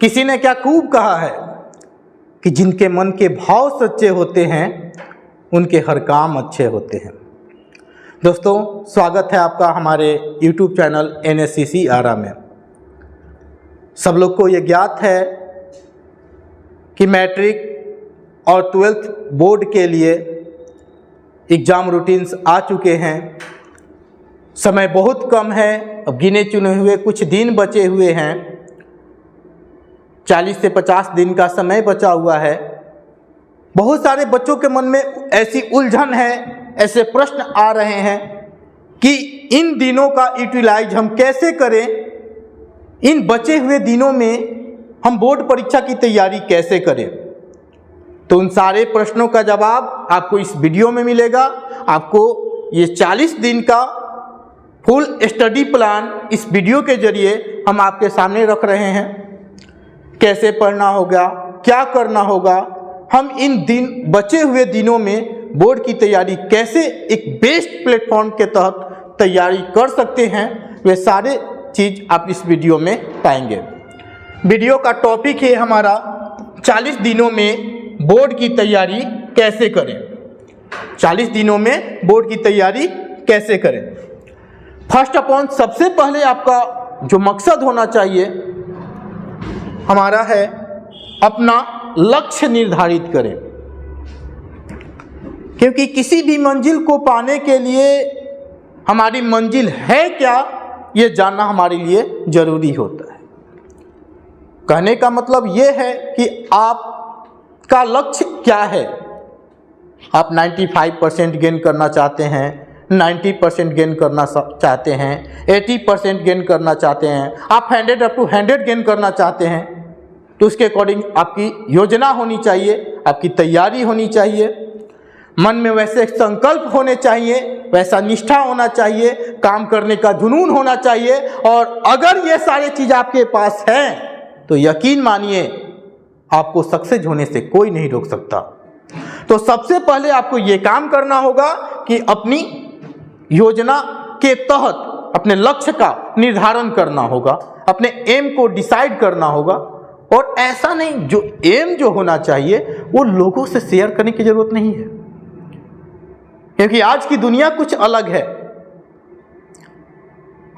किसी ने क्या खूब कहा है कि जिनके मन के भाव सच्चे होते हैं उनके हर काम अच्छे होते हैं। दोस्तों, स्वागत है आपका हमारे YouTube चैनल NSCC आरा में। सब लोग को ये ज्ञात है कि मैट्रिक और 12th बोर्ड के लिए एग्ज़ाम रूटीन्स आ चुके हैं। समय बहुत कम है, अब गिने चुने हुए कुछ दिन बचे हुए हैं। 40 से 50 दिन का समय बचा हुआ है। बहुत सारे बच्चों के मन में ऐसी उलझन है, ऐसे प्रश्न आ रहे हैं कि इन दिनों का यूटिलाइज हम कैसे करें, इन बचे हुए दिनों में हम बोर्ड परीक्षा की तैयारी कैसे करें। तो उन सारे प्रश्नों का जवाब आपको इस वीडियो में मिलेगा। आपको ये 40 दिन का फुल स्टडी प्लान इस वीडियो के जरिए हम आपके सामने रख रहे हैं। कैसे पढ़ना होगा, क्या करना होगा, हम इन बचे हुए दिनों में बोर्ड की तैयारी कैसे एक बेस्ट प्लेटफॉर्म के तहत तैयारी कर सकते हैं, वे सारे चीज़ आप इस वीडियो में पाएंगे। वीडियो का टॉपिक है हमारा 40 दिनों में बोर्ड की तैयारी कैसे करें। 40 दिनों में बोर्ड की तैयारी कैसे करें। फर्स्ट ऑफ ऑल, सबसे पहले आपका जो मकसद होना चाहिए हमारा है अपना लक्ष्य निर्धारित करें, क्योंकि किसी भी मंजिल को पाने के लिए हमारी मंजिल है क्या ये जानना हमारे लिए जरूरी होता है। कहने का मतलब ये है कि आपका लक्ष्य क्या है। आप 95% गेन करना चाहते हैं, 90% गेन करना चाहते हैं, 80% गेन करना चाहते हैं, आप 100 up to 100 गेन करना चाहते हैं, तो उसके अकॉर्डिंग आपकी योजना होनी चाहिए, आपकी तैयारी होनी चाहिए। मन में वैसे संकल्प होने चाहिए, वैसा निष्ठा होना चाहिए, काम करने का जुनून होना चाहिए। और अगर ये सारे चीज़ आपके पास हैं तो यकीन मानिए आपको सक्सेस होने से कोई नहीं रोक सकता। तो सबसे पहले आपको ये काम करना होगा कि अपनी योजना के तहत अपने लक्ष्य का निर्धारण करना होगा, अपने एम को डिसाइड करना होगा। और ऐसा नहीं, जो एम जो होना चाहिए वो लोगों से शेयर करने की जरूरत नहीं है, क्योंकि आज की दुनिया कुछ अलग है।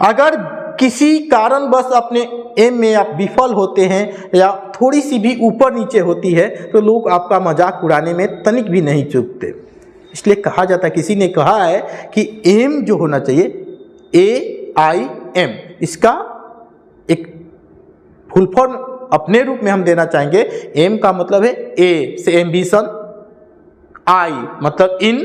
अगर किसी कारणवश अपने एम में आप विफल होते हैं या थोड़ी सी भी ऊपर नीचे होती है तो लोग आपका मजाक उड़ाने में तनिक भी नहीं चूकते। इसलिए कहा जाता है, किसी ने कहा है कि एम जो होना चाहिए AIM, इसका एक फुल फॉर्म अपने रूप में हम देना चाहेंगे। एम का मतलब है ए से एम्बिशन, आई मतलब इन,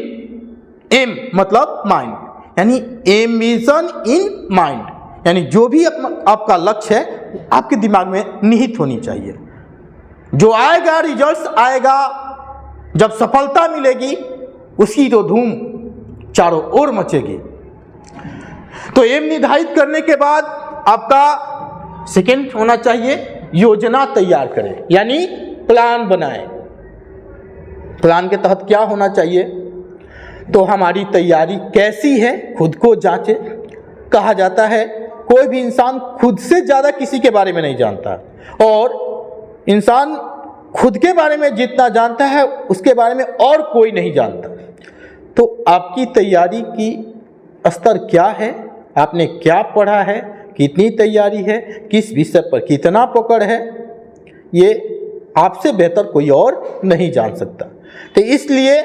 एम मतलब माइंड, यानी एम्बिशन इन माइंड, यानी जो भी आपका लक्ष्य है आपके दिमाग में निहित होनी चाहिए। जो आएगा, रिजल्ट्स आएगा, जब सफलता मिलेगी उसकी तो धूम चारों ओर मचेगी। तो एम निर्धारित करने के बाद आपका सेकंड होना चाहिए योजना तैयार करें, यानी प्लान बनाएं। प्लान के तहत क्या होना चाहिए, तो हमारी तैयारी कैसी है खुद को जांचें। कहा जाता है कोई भी इंसान खुद से ज़्यादा किसी के बारे में नहीं जानता, और इंसान खुद के बारे में जितना जानता है उसके बारे में और कोई नहीं जानता। तो आपकी तैयारी की स्तर क्या है, आपने क्या पढ़ा है, कितनी तैयारी है, किस विषय पर कितना पकड़ है, ये आपसे बेहतर कोई और नहीं जान सकता। तो इसलिए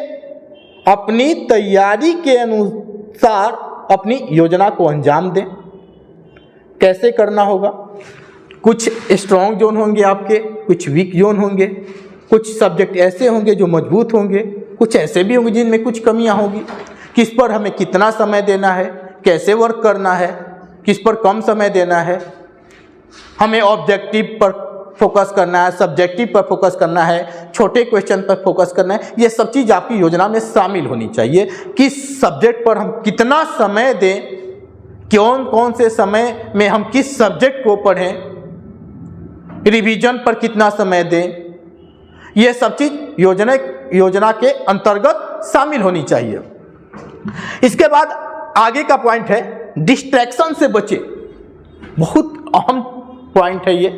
अपनी तैयारी के अनुसार अपनी योजना को अंजाम दें। कैसे करना होगा, कुछ स्ट्रॉन्ग जोन होंगे आपके, कुछ वीक जोन होंगे, कुछ सब्जेक्ट ऐसे होंगे जो मजबूत होंगे, कुछ ऐसे भी होंगे जिनमें कुछ कमियां होगी। किस पर हमें कितना समय देना है, कैसे वर्क करना है, किस पर कम समय देना है, हमें ऑब्जेक्टिव पर फोकस करना है, सब्जेक्टिव पर फोकस करना है, छोटे क्वेश्चन पर फोकस करना है, ये सब चीज़ आपकी योजना में शामिल होनी चाहिए। किस सब्जेक्ट पर हम कितना समय दें, कौन कौन से समय में हम किस सब्जेक्ट को पढ़ें, रिवीजन पर कितना समय दें, ये सब चीज़ योजना के अंतर्गत शामिल होनी चाहिए। इसके बाद आगे का पॉइंट है डिस्ट्रैक्शन से बचे। बहुत अहम पॉइंट है ये।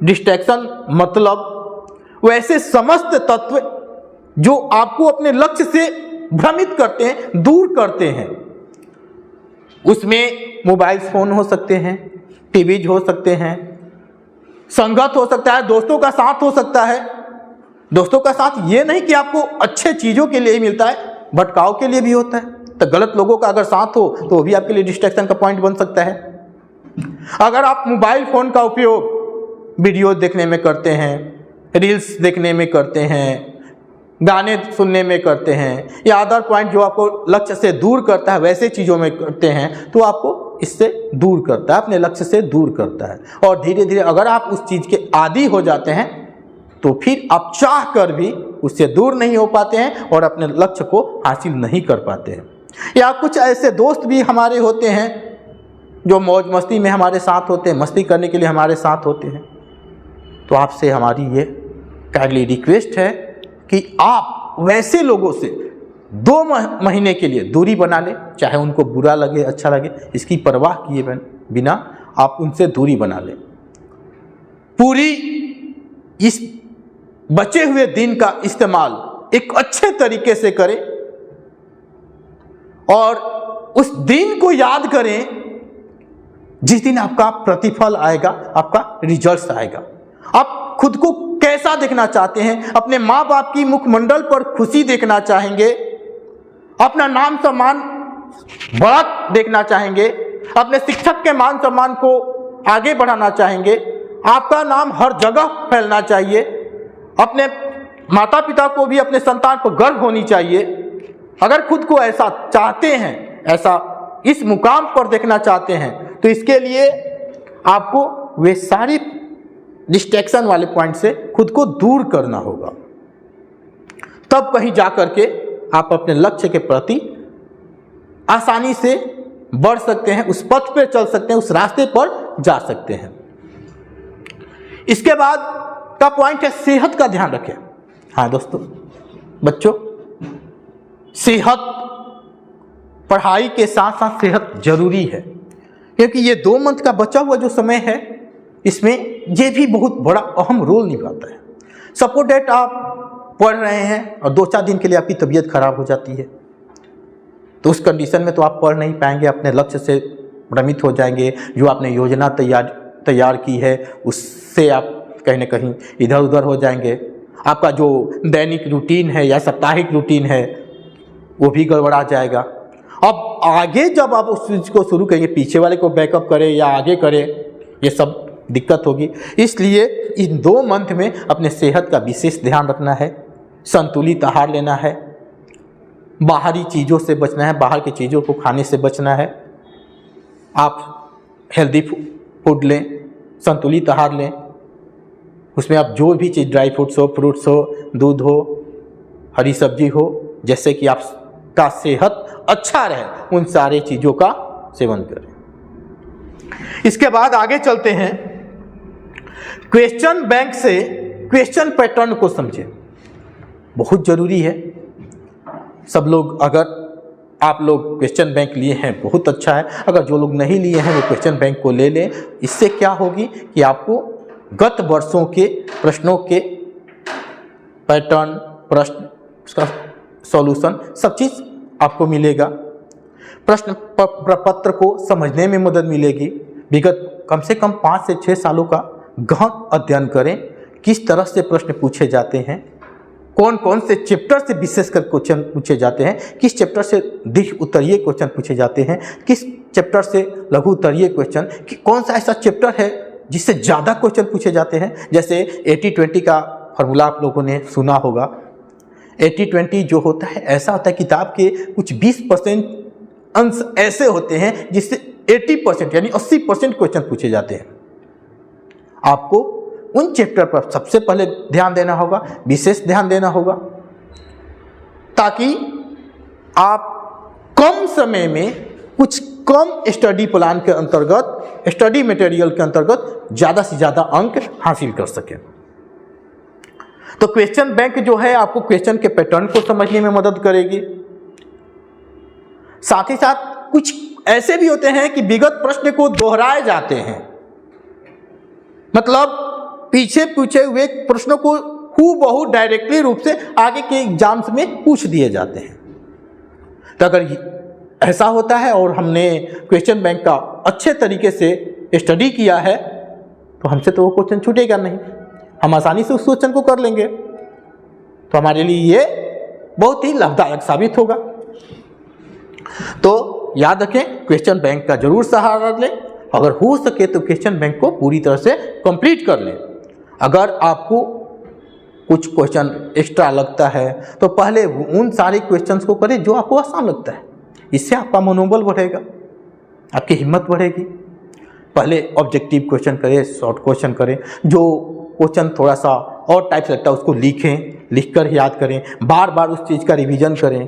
डिस्ट्रैक्शन मतलब वैसे समस्त तत्व जो आपको अपने लक्ष्य से भ्रमित करते हैं, दूर करते हैं। उसमें मोबाइल फोन हो सकते हैं, टीवीज हो सकते हैं, संगत हो सकता है, दोस्तों का साथ हो सकता है। दोस्तों का साथ ये नहीं कि आपको अच्छे चीज़ों के लिए ही मिलता है, भटकाव के लिए भी होता है। तो गलत लोगों का अगर साथ हो तो वो भी आपके लिए डिस्ट्रैक्शन का पॉइंट बन सकता है। अगर आप मोबाइल फोन का उपयोग वीडियो देखने में करते हैं, रील्स देखने में करते हैं, गाने सुनने में करते हैं, या अदर पॉइंट जो आपको लक्ष्य से दूर करता है वैसे चीज़ों में करते हैं, तो आपको इससे दूर करता है, अपने लक्ष्य से दूर करता है। और धीरे धीरे अगर आप उस चीज़ के आदी हो जाते हैं तो फिर आप चाह कर भी उससे दूर नहीं हो पाते हैं और अपने लक्ष्य को हासिल नहीं कर पाते हैं। या कुछ ऐसे दोस्त भी हमारे होते हैं जो मौज मस्ती में हमारे साथ होते हैं, मस्ती करने के लिए हमारे साथ होते हैं। तो आपसे हमारी ये काइंडली रिक्वेस्ट है कि आप वैसे लोगों से 2 महीने के लिए दूरी बना लें, चाहे उनको बुरा लगे अच्छा लगे, इसकी परवाह किए बिना आप उनसे दूरी बना लें। पूरी इस बचे हुए दिन का इस्तेमाल एक अच्छे तरीके से करें और उस दिन को याद करें जिस दिन आपका प्रतिफल आएगा, आपका रिजल्ट आएगा। आप खुद को कैसा देखना चाहते हैं? अपने माँ बाप की मुखमंडल पर खुशी देखना चाहेंगे, अपना नाम सम्मान बड़ा देखना चाहेंगे, अपने शिक्षक के मान सम्मान को आगे बढ़ाना चाहेंगे, आपका नाम हर जगह फैलना चाहिए, अपने माता पिता को भी अपने संतान पर गर्व होनी चाहिए। अगर खुद को ऐसा चाहते हैं, ऐसा इस मुकाम पर देखना चाहते हैं, तो इसके लिए आपको वे सारी डिस्ट्रैक्शन वाले पॉइंट से खुद को दूर करना होगा। तब कहीं जा कर के आप अपने लक्ष्य के प्रति आसानी से बढ़ सकते हैं, उस पथ पर चल सकते हैं, उस रास्ते पर जा सकते हैं। इसके बाद का पॉइंट है सेहत का ध्यान रखें। हाँ दोस्तों, बच्चों, सेहत, पढ़ाई के साथ साथ सेहत जरूरी है, क्योंकि ये 2 मंथ का बचा हुआ जो समय है इसमें ये भी बहुत बड़ा अहम रोल निभाता है। सपोज दैट आप पढ़ रहे हैं और 2-4 दिन के लिए आपकी तबीयत खराब हो जाती है, तो उस कंडीशन में तो आप पढ़ नहीं पाएंगे, अपने लक्ष्य से भ्रमित हो जाएंगे। जो आपने योजना तैयार की है उससे आप कहीं ना कहीं इधर उधर हो जाएंगे। आपका जो दैनिक रूटीन है या साप्ताहिक रूटीन है वो भी गड़बड़ा जाएगा। अब आगे जब आप उस चीज़ को शुरू करेंगे, पीछे वाले को बैकअप करें या आगे करें, ये सब दिक्कत होगी। इसलिए इन 2 मंथ में अपने सेहत का विशेष ध्यान रखना है, संतुलित आहार लेना है, बाहरी चीज़ों से बचना है, बाहर की चीज़ों को खाने से बचना है। आप हेल्दी फूड लें, संतुलित आहार लें, उसमें आप जो भी चीज़, ड्राई फ्रूट्स हो, फ्रूट्स हो, दूध हो, हरी सब्जी हो, जैसे कि आपका सेहत अच्छा रहे, उन सारे चीज़ों का सेवन करें। इसके बाद आगे चलते हैं, क्वेश्चन बैंक से क्वेश्चन पैटर्न को समझें, बहुत जरूरी है। सब लोग, अगर आप लोग क्वेश्चन बैंक लिए हैं बहुत अच्छा है, अगर जो लोग नहीं लिए हैं वो क्वेश्चन बैंक को ले लें। इससे क्या होगी कि आपको गत वर्षों के प्रश्नों के पैटर्न, प्रश्न, उसका सॉल्यूशन, सब चीज़ आपको मिलेगा। प्रश्न पत्र को समझने में मदद मिलेगी। विगत कम से कम 5 से 6 सालों का गहन अध्ययन करें, किस तरह से प्रश्न पूछे जाते हैं, कौन कौन से चैप्टर से विशेषकर क्वेश्चन पूछे जाते हैं, किस चैप्टर से दीर्घ उत्तरीय क्वेश्चन पूछे जाते हैं, किस चैप्टर से लघु उत्तरीय क्वेश्चन, कि कौन सा ऐसा चैप्टर है जिससे ज़्यादा क्वेश्चन पूछे जाते हैं। जैसे 80-20 का फॉर्मूला आप लोगों ने सुना होगा। 80-20 जो होता है, ऐसा होता है किताब के कुछ 20% अंश ऐसे होते हैं जिससे 80% यानी 80% क्वेश्चन पूछे जाते हैं। आपको उन चैप्टर पर सबसे पहले ध्यान देना होगा, विशेष ध्यान देना होगा, ताकि आप कम समय में कुछ कम स्टडी प्लान के अंतर्गत, स्टडी मटेरियल के अंतर्गत ज़्यादा से ज़्यादा अंक हासिल कर सकें। तो क्वेश्चन बैंक जो है आपको क्वेश्चन के पैटर्न को समझने में मदद करेगी। साथ ही साथ कुछ ऐसे भी होते हैं कि विगत प्रश्न को दोहराए जाते हैं, मतलब पीछे पूछे हुए प्रश्नों को हूबहू डायरेक्टली रूप से आगे के एग्जाम्स में पूछ दिए जाते हैं। तो अगर ऐसा होता है और हमने क्वेश्चन बैंक का अच्छे तरीके से स्टडी किया है तो हमसे तो वो क्वेश्चन छूटेगा नहीं, हम आसानी से उस क्वेश्चन को कर लेंगे। तो हमारे लिए ये बहुत ही लाभदायक साबित होगा। तो याद रखें, क्वेश्चन बैंक का जरूर सहारा लें। अगर हो सके तो क्वेश्चन बैंक को पूरी तरह से कंप्लीट कर लें। अगर आपको कुछ क्वेश्चन एक्स्ट्रा लगता है तो पहले उन सारे क्वेश्चंस को करें जो आपको आसान लगता है। इससे आपका मनोबल बढ़ेगा, आपकी हिम्मत बढ़ेगी। पहले ऑब्जेक्टिव क्वेश्चन करें, शॉर्ट क्वेश्चन करें, जो क्वेश्चन थोड़ा सा और टाइप से लगता है उसको लिखें, लिखकर याद करें, बार बार उस चीज़ का रिवीजन करें।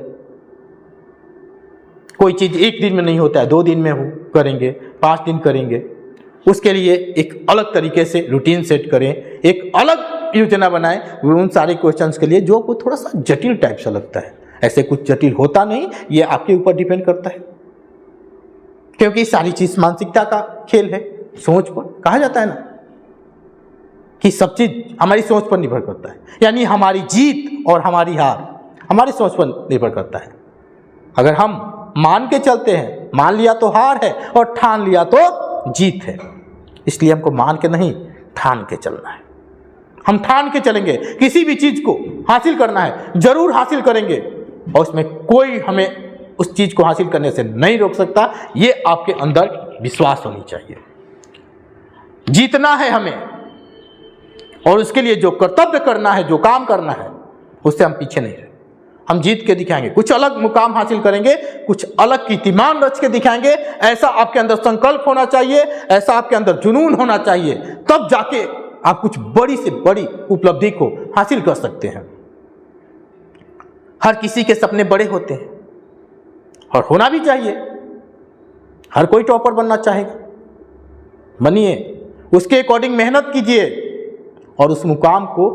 कोई चीज़ एक दिन में नहीं होता है, 2 दिन में करेंगे, 5 दिन करेंगे। उसके लिए एक अलग तरीके से रूटीन सेट करें, एक अलग योजना बनाएं उन सारे क्वेश्चंस के लिए जो आपको थोड़ा सा जटिल टाइप से लगता है। ऐसे कुछ जटिल होता नहीं, ये आपके ऊपर डिपेंड करता है, क्योंकि सारी चीज़ मानसिकता का खेल है, सोच पर। कहा जाता है ना कि सब चीज़ हमारी सोच पर निर्भर करता है, यानी हमारी जीत और हमारी हार हमारी सोच पर निर्भर करता है। अगर हम मान के चलते हैं, मान लिया तो हार है और ठान लिया तो जीत है। इसलिए हमको मान के नहीं, ठान के चलना है। हम ठान के चलेंगे, किसी भी चीज़ को हासिल करना है जरूर हासिल करेंगे, और उसमें कोई हमें उस चीज़ को हासिल करने से नहीं रोक सकता। ये आपके अंदर विश्वास होनी चाहिए। जीतना है हमें, और उसके लिए जो कर्तव्य करना है, जो काम करना है, उससे हम पीछे नहीं रहे। हम जीत के दिखाएंगे, कुछ अलग मुकाम हासिल करेंगे, कुछ अलग कीर्तिमान रच के दिखाएंगे। ऐसा आपके अंदर संकल्प होना चाहिए, ऐसा आपके अंदर जुनून होना चाहिए, तब जाके आप कुछ बड़ी से बड़ी उपलब्धि को हासिल कर सकते हैं। हर किसी के सपने बड़े होते हैं और होना भी चाहिए। हर कोई टॉपर बनना चाहेगा, बनिए, उसके अकॉर्डिंग मेहनत कीजिए और उस मुकाम को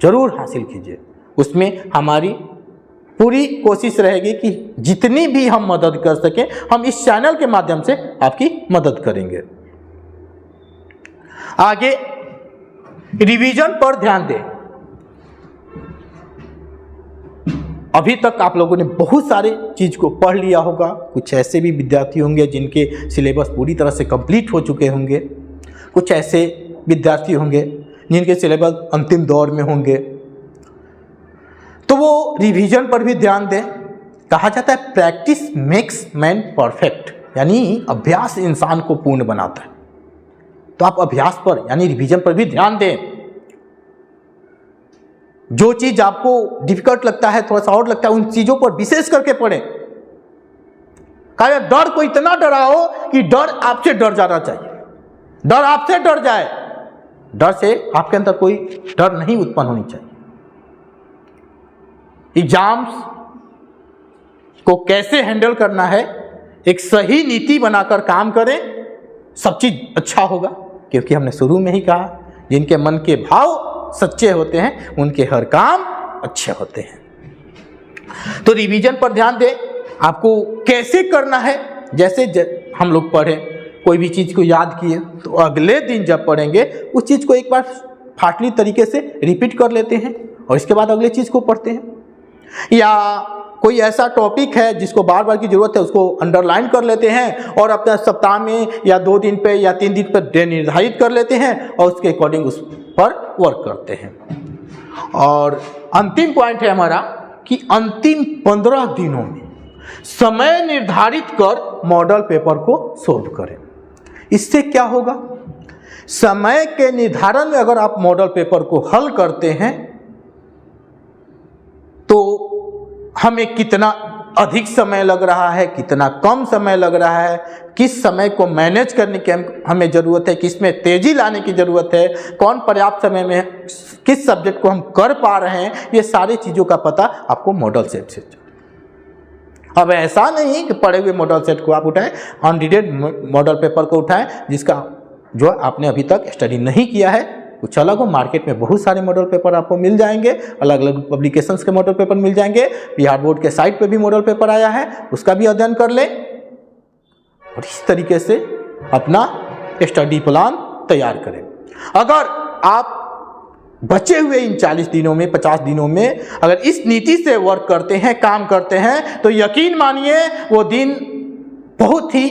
जरूर हासिल कीजिए। उसमें हमारी पूरी कोशिश रहेगी कि जितनी भी हम मदद कर सकें, हम इस चैनल के माध्यम से आपकी मदद करेंगे। आगे रिवीजन पर ध्यान दें। अभी तक आप लोगों ने बहुत सारे चीज को पढ़ लिया होगा। कुछ ऐसे भी विद्यार्थी होंगे जिनके सिलेबस पूरी तरह से कंप्लीट हो चुके होंगे, कुछ ऐसे विद्यार्थी होंगे जिनके सिलेबस अंतिम दौर में होंगे। तो वो रिवीजन पर भी ध्यान दें। कहा जाता है प्रैक्टिस मेक्स मैन परफेक्ट, यानी अभ्यास इंसान को पूर्ण बनाता है। तो आप अभ्यास पर यानी रिवीजन पर भी ध्यान दें। जो चीज आपको डिफिकल्ट लगता है, थोड़ा सा और लगता है, उन चीजों पर विशेष करके पढ़ें। कहा डर को इतना डराओ कि डर आपसे डर जाना चाहिए, डर आपसे डर जाए। डर से आपके अंदर कोई डर नहीं उत्पन्न होनी चाहिए। एग्जाम्स को कैसे हैंडल करना है, एक सही नीति बनाकर काम करें, सब चीज अच्छा होगा। क्योंकि हमने शुरू में ही कहा, जिनके मन के भाव सच्चे होते हैं उनके हर काम अच्छे होते हैं। तो रिवीजन पर ध्यान दें। आपको कैसे करना है, जैसे हम लोग पढ़े, कोई भी चीज को याद किए तो अगले दिन जब पढ़ेंगे उस चीज को एक बार फाटली तरीके से रिपीट कर लेते हैं और इसके बाद अगले चीज को पढ़ते हैं। या कोई ऐसा टॉपिक है जिसको बार बार की जरूरत है, उसको अंडरलाइन कर लेते हैं और अपने सप्ताह में या 2 दिन पे या 3 दिन पर डे निर्धारित कर लेते हैं और उसके अकॉर्डिंग उस पर वर्क करते हैं। और अंतिम पॉइंट है हमारा कि अंतिम 15 दिनों में समय निर्धारित कर मॉडल पेपर को सोल्व करें। इससे क्या होगा, समय के निर्धारण में अगर आप मॉडल पेपर को हल करते हैं तो हमें कितना अधिक समय लग रहा है, कितना कम समय लग रहा है, किस समय को मैनेज करने की हमें ज़रूरत है, किस में तेज़ी लाने की ज़रूरत है, कौन पर्याप्त समय में किस सब्जेक्ट को हम कर पा रहे हैं, ये सारी चीज़ों का पता आपको मॉडल सेट से। अब ऐसा नहीं कि पढ़े हुए मॉडल सेट को आप उठाएं, अनरीडेड मॉडल पेपर को उठाएं जिसका जो आपने अभी तक स्टडी नहीं किया है। कुछ अलग हो, मार्केट में बहुत सारे मॉडल पेपर आपको मिल जाएंगे, अलग अलग पब्लिकेशंस के मॉडल पेपर मिल जाएंगे। बिहार बोर्ड के साइट पे भी मॉडल पेपर आया है, उसका भी अध्ययन कर लें और इस तरीके से अपना स्टडी प्लान तैयार करें। अगर आप बचे हुए इन 40 दिनों में, 50 दिनों में अगर इस नीति से वर्क करते हैं, काम करते हैं, तो यकीन मानिए वो दिन बहुत ही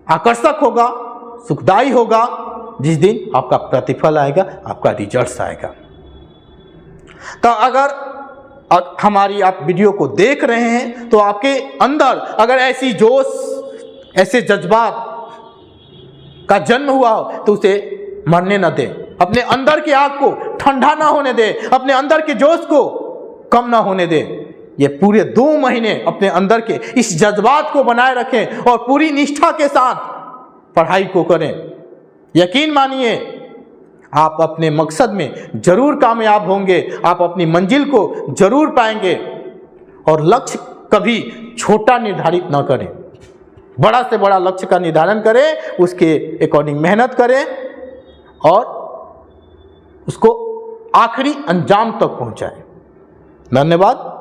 आकर्षक होगा, सुखदायी होगा, जिस दिन आपका प्रतिफल आएगा, आपका रिजल्ट आएगा। तो अगर हमारी आप वीडियो को देख रहे हैं तो आपके अंदर अगर ऐसी जोश, ऐसे जज्बात का जन्म हुआ हो तो उसे मरने न दें। अपने अंदर की आग को ठंडा ना होने दें, अपने अंदर के जोश को कम ना होने दें। ये पूरे 2 महीने अपने अंदर के इस जज्बात को बनाए रखें और पूरी निष्ठा के साथ पढ़ाई को करें। यकीन मानिए आप अपने मकसद में जरूर कामयाब होंगे, आप अपनी मंजिल को जरूर पाएंगे। और लक्ष्य कभी छोटा निर्धारित ना करें, बड़ा से बड़ा लक्ष्य का निर्धारण करें, उसके अकॉर्डिंग मेहनत करें और उसको आखिरी अंजाम तक पहुंचाएं। धन्यवाद।